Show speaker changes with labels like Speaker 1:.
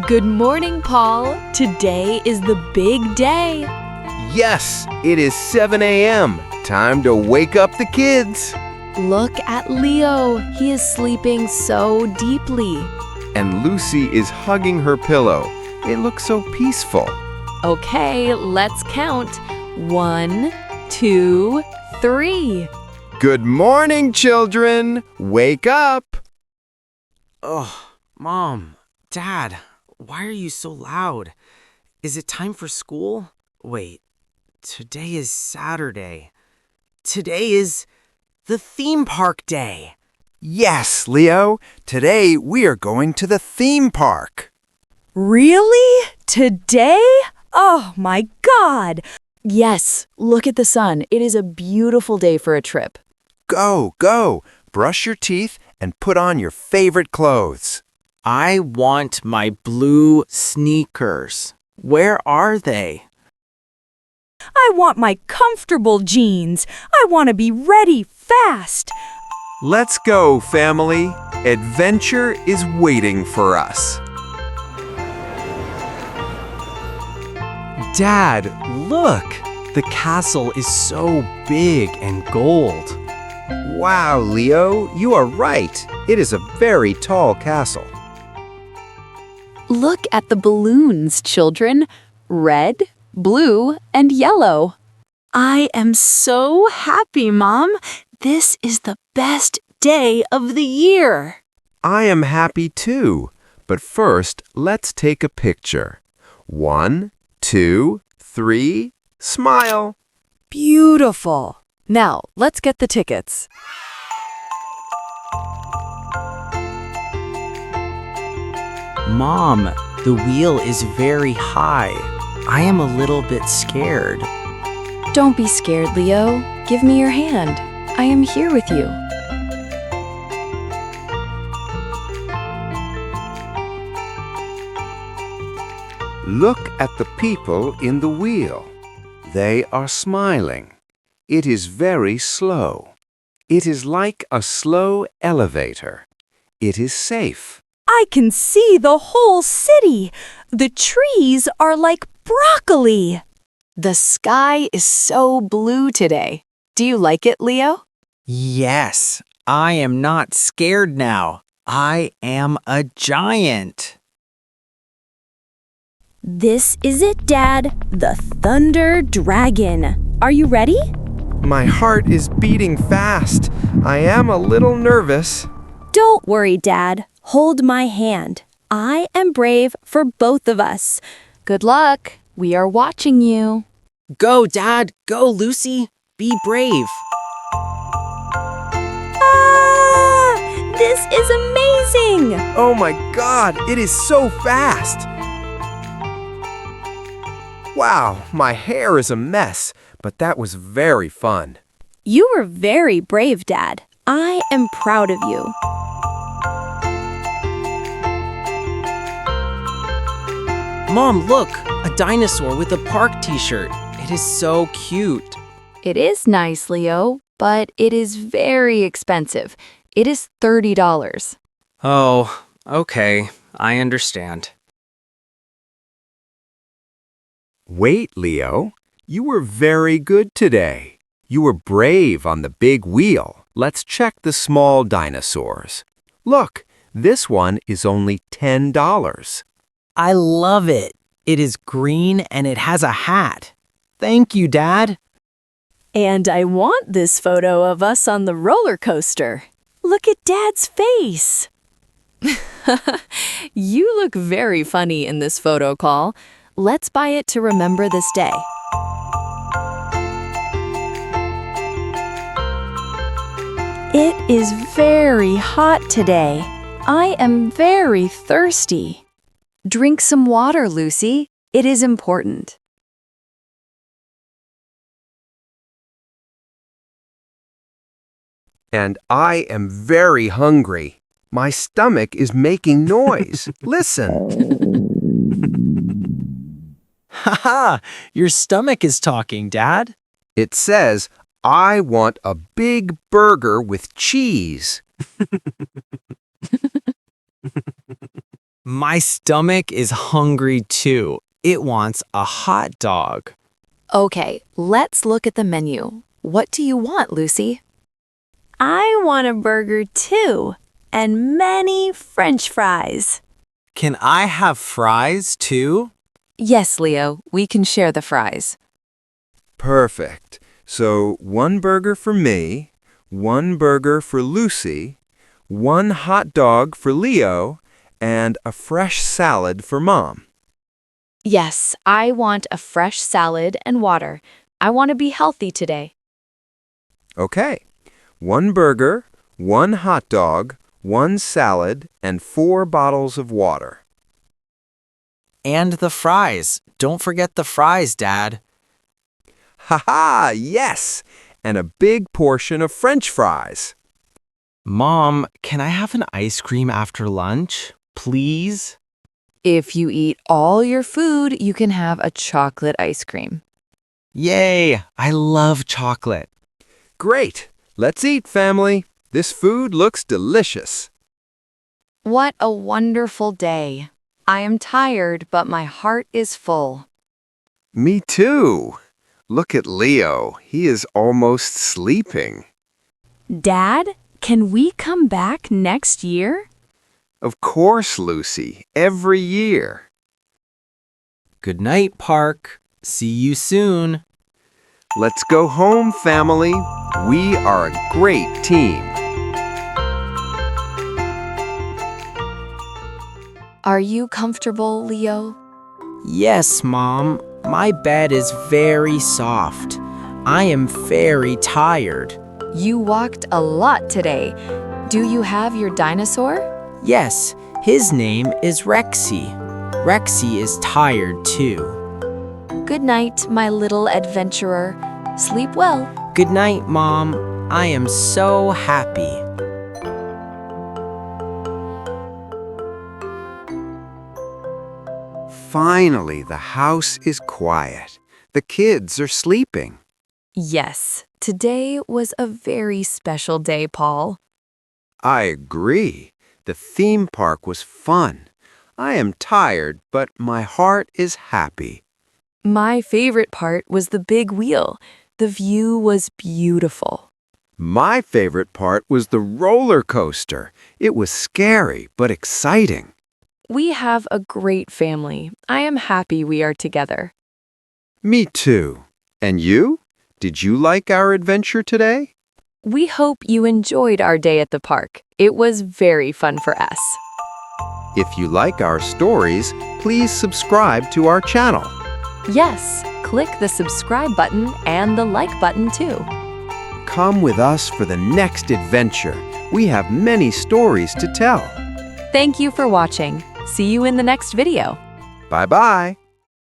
Speaker 1: Good morning, Paul. Today is the big day.
Speaker 2: Yes, it is 7 a.m. Time to wake up the kids.
Speaker 1: Look at Leo. He is sleeping so deeply.
Speaker 2: And Lucy is hugging her pillow. It looks so peaceful.
Speaker 1: Okay, let's count. 1, 2, 3.
Speaker 2: Good morning, children. Wake up.
Speaker 3: Oh, Mom, Dad, why are you so loud? Is it time for school? Wait, today is Saturday. Today is the theme park day.
Speaker 4: Yes, Leo. Today we are going to the theme park.
Speaker 5: Really? Today? Oh my God!
Speaker 6: Yes, look at the sun. It is a beautiful day for a trip.
Speaker 4: Go. Brush your teeth and put on your favorite clothes.
Speaker 3: I want my blue sneakers. Where are they?
Speaker 5: I want my comfortable jeans. I want to be ready fast.
Speaker 2: Let's go, family. Adventure is waiting for us.
Speaker 3: Dad, look! The castle is so big and gold.
Speaker 2: Wow, Leo, you are right. It is a very tall castle.
Speaker 6: Look at the balloons, children. Red, blue, and yellow.
Speaker 5: I am so happy, Mom. This is the best day of the year.
Speaker 2: I am happy too. But first, let's take a picture. 1, 2, 3, smile.
Speaker 5: Beautiful.
Speaker 6: Now, let's get the tickets.
Speaker 3: Mom, the wheel is very high. I am a little bit scared.
Speaker 6: Don't be scared, Leo. Give me your hand. I am here with you.
Speaker 2: Look at the people in the wheel. They are smiling. It is very slow. It is like a slow elevator. It is safe.
Speaker 5: I can see the whole city. The trees are like broccoli.
Speaker 6: The sky is so blue today. Do you like it, Leo?
Speaker 3: Yes, I am not scared now. I am a giant.
Speaker 5: This is it, Dad. The Thunder Dragon. Are you ready?
Speaker 2: My heart is beating fast. I am a little nervous.
Speaker 5: Don't worry, Dad. Hold my hand. I am brave for both of us.
Speaker 6: Good luck. We are watching you.
Speaker 3: Go, Dad. Go, Lucy. Be brave.
Speaker 5: Ah! This is amazing!
Speaker 2: Oh my God, it is so fast. Wow, my hair is a mess, but that was very fun.
Speaker 5: You were very brave, Dad. I am proud of you.
Speaker 3: Mom, look! A dinosaur with a park t-shirt. It is so cute.
Speaker 6: It is nice, Leo, but it is very expensive. It is $30.
Speaker 3: Oh, okay. I understand.
Speaker 2: Wait, Leo. You were very good today. You were brave on the big wheel. Let's check the small dinosaurs. Look, this one is only $10.
Speaker 3: I love it. It is green and it has a hat. Thank you, Dad.
Speaker 5: And I want this photo of us on the roller coaster. Look at Dad's face.
Speaker 1: You look very funny in this photo call. Let's buy it to remember this day.
Speaker 5: It is very hot today.
Speaker 6: I am very thirsty. Drink some water, Lucy. It is important.
Speaker 2: And I am very hungry. My stomach is making noise. Listen.
Speaker 3: Haha, your stomach is talking, Dad.
Speaker 2: It says, I want a big burger with cheese.
Speaker 3: My stomach is hungry too. It wants a hot dog.
Speaker 1: Okay, let's look at the menu. What do you want, Lucy?
Speaker 5: I want a burger too, and many French fries.
Speaker 3: Can I have fries too?
Speaker 1: Yes, Leo, we can share the fries.
Speaker 2: Perfect. So 1 burger for me, 1 burger for Lucy, 1 hot dog for Leo, and a fresh salad for Mom.
Speaker 1: Yes, I want a fresh salad and water. I want to be healthy today.
Speaker 2: Okay. 1 burger, 1 hot dog, 1 salad, and 4 bottles of water.
Speaker 3: And the fries. Don't forget the fries, Dad.
Speaker 2: Ha ha, yes! And a big portion of French fries.
Speaker 3: Mom, can I have an ice cream after lunch? Please?
Speaker 1: If you eat all your food, you can have a chocolate ice cream.
Speaker 3: Yay! I love chocolate.
Speaker 2: Great! Let's eat, family. This food looks delicious.
Speaker 1: What a wonderful day. I am tired, but my heart is full.
Speaker 4: Me too. Look at Leo. He is almost sleeping.
Speaker 5: Dad, can we come back next year?
Speaker 4: Of course, Lucy. Every year.
Speaker 3: Good night, Park. See you soon.
Speaker 4: Let's go home, family. We are a great team.
Speaker 1: Are you comfortable, Leo?
Speaker 3: Yes, Mom. My bed is very soft. I am very tired.
Speaker 1: You walked a lot today. Do you have your dinosaur?
Speaker 3: Yes, his name is Rexy. Rexy is tired too.
Speaker 1: Good night, my little adventurer. Sleep well.
Speaker 3: Good night, Mom. I am so happy.
Speaker 4: Finally, the house is quiet. The kids are sleeping.
Speaker 1: Yes, today was a very special day, Paul.
Speaker 4: I agree. The theme park was fun. I am tired, but my heart is happy.
Speaker 1: My favorite part was the big wheel. The view was beautiful.
Speaker 4: My favorite part was the roller coaster. It was scary, but exciting.
Speaker 1: We have a great family. I am happy we are together.
Speaker 4: Me too. And you? Did you like our adventure today?
Speaker 1: We hope you enjoyed our day at the park. It was very fun for us.
Speaker 4: If you like our stories, please subscribe to our channel.
Speaker 1: Yes, click the subscribe button and the like button too.
Speaker 4: Come with us for the next adventure. We have many stories to tell.
Speaker 1: Thank you for watching. See you in the next video.
Speaker 4: Bye-bye.